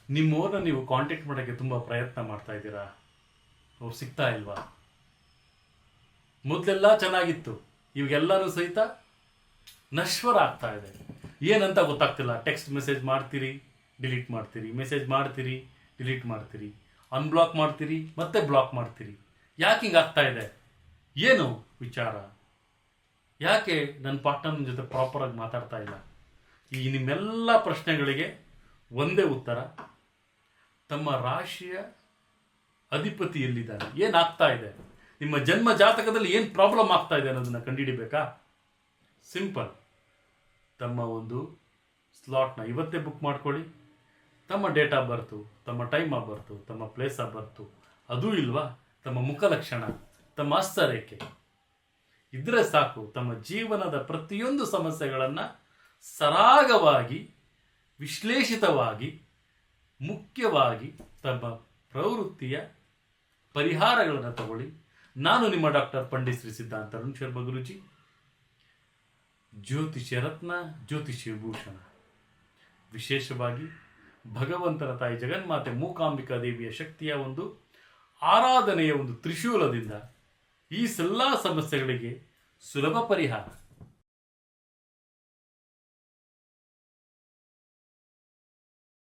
ನಿಮ್ಮವ್ರನ್ನ ನೀವು ಕಾಂಟ್ಯಾಕ್ಟ್ ಮಾಡೋಕ್ಕೆ ತುಂಬ ಪ್ರಯತ್ನ ಮಾಡ್ತಾ ಇದ್ದೀರಾ, ಅವ್ರು ಸಿಗ್ತಾ ಇಲ್ವಾ? ಮೊದಲೆಲ್ಲ ಚೆನ್ನಾಗಿತ್ತು, ಇವಾಗೆಲ್ಲರೂ ಸಹಿತ ನಶ್ವರ ಆಗ್ತಾ ಇದೆ. ಏನಂತ ಗೊತ್ತಾಗ್ತಿಲ್ಲ. ಟೆಕ್ಸ್ಟ್ ಮೆಸೇಜ್ ಮಾಡ್ತೀರಿ, ಡಿಲೀಟ್ ಮಾಡ್ತೀರಿ, ಮೆಸೇಜ್ ಮಾಡ್ತೀರಿ, ಡಿಲೀಟ್ ಮಾಡ್ತೀರಿ, ಅನ್ಬ್ಲಾಕ್ ಮಾಡ್ತೀರಿ, ಮತ್ತೆ ಬ್ಲಾಕ್ ಮಾಡ್ತೀರಿ. ಯಾಕೆ ಹಿಂಗೆ ಆಗ್ತಾ ಇದೆ? ಏನು ವಿಚಾರ? ಯಾಕೆ ನನ್ನ ಪಾರ್ಟ್ನರ್ನ ಜೊತೆ ಪ್ರಾಪರಾಗಿ ಮಾತಾಡ್ತಾ ಇಲ್ಲ? ಈ ನಿಮ್ಮೆಲ್ಲ ಪ್ರಶ್ನೆಗಳಿಗೆ ಒಂದೇ ಉತ್ತರ, ತಮ್ಮ ರಾಶಿಯ ಅಧಿಪತಿ ಎಲ್ಲಿದ್ದಾನೆ, ಏನಾಗ್ತಾ ಇದೆ, ನಿಮ್ಮ ಜನ್ಮ ಜಾತಕದಲ್ಲಿ ಏನು ಪ್ರಾಬ್ಲಮ್ ಆಗ್ತಾ ಇದೆ ಅನ್ನೋದನ್ನ ಕಂಡುಹಿಡಿಬೇಕಾ? ಸಿಂಪಲ್. ತಮ್ಮ ಒಂದು ಸ್ಲಾಟ್ನ ಇವತ್ತೇ ಬುಕ್ ಮಾಡ್ಕೊಳ್ಳಿ. ತಮ್ಮ ಡೇಟ್ ಆಫ್ ಬರ್ತು, ತಮ್ಮ ಟೈಮ್ ಆಫ್ ಬರ್ತು, ತಮ್ಮ ಪ್ಲೇಸ್ ಆಫ್ ಬರ್ತು, ಅದೂ ಇಲ್ವಾ? ತಮ್ಮ ಮುಖಲಕ್ಷಣ, ತಮ್ಮ ಹಸ್ತರೇಖೆ ಇದ್ರೆ ಸಾಕು. ತಮ್ಮ ಜೀವನದ ಪ್ರತಿಯೊಂದು ಸಮಸ್ಯೆಗಳನ್ನು ಸರಾಗವಾಗಿ, ವಿಶ್ಲೇಷಿತವಾಗಿ, ಮುಖ್ಯವಾಗಿ ತಮ್ಮ ಪ್ರವೃತ್ತಿಯ ಪರಿಹಾರಗಳನ್ನು ತಗೊಳ್ಳಿ. ನಾನು ನಿಮ್ಮ ಡಾಕ್ಟರ್ ಪಂಡಿತ್ ಶ್ರೀ ಸಿದ್ಧಾಂತ ರುಣಶರ್ಮ ಗುರುಜಿ, ಜ್ಯೋತಿಷ್ಯ ರತ್ನ, ಜ್ಯೋತಿಷ್ಯ ಭೂಷಣ. ವಿಶೇಷವಾಗಿ ಭಗವಂತನ ತಾಯಿ ಜಗನ್ಮಾತೆ ಮೂಕಾಂಬಿಕಾ ದೇವಿಯ ಶಕ್ತಿಯ ಒಂದು ಆರಾಧನೆಯ ಒಂದು ತ್ರಿಶೂಲದಿಂದ ಈ ಎಲ್ಲ ಸಮಸ್ಯೆಗಳಿಗೆ ಸುಲಭ ಪರಿಹಾರ.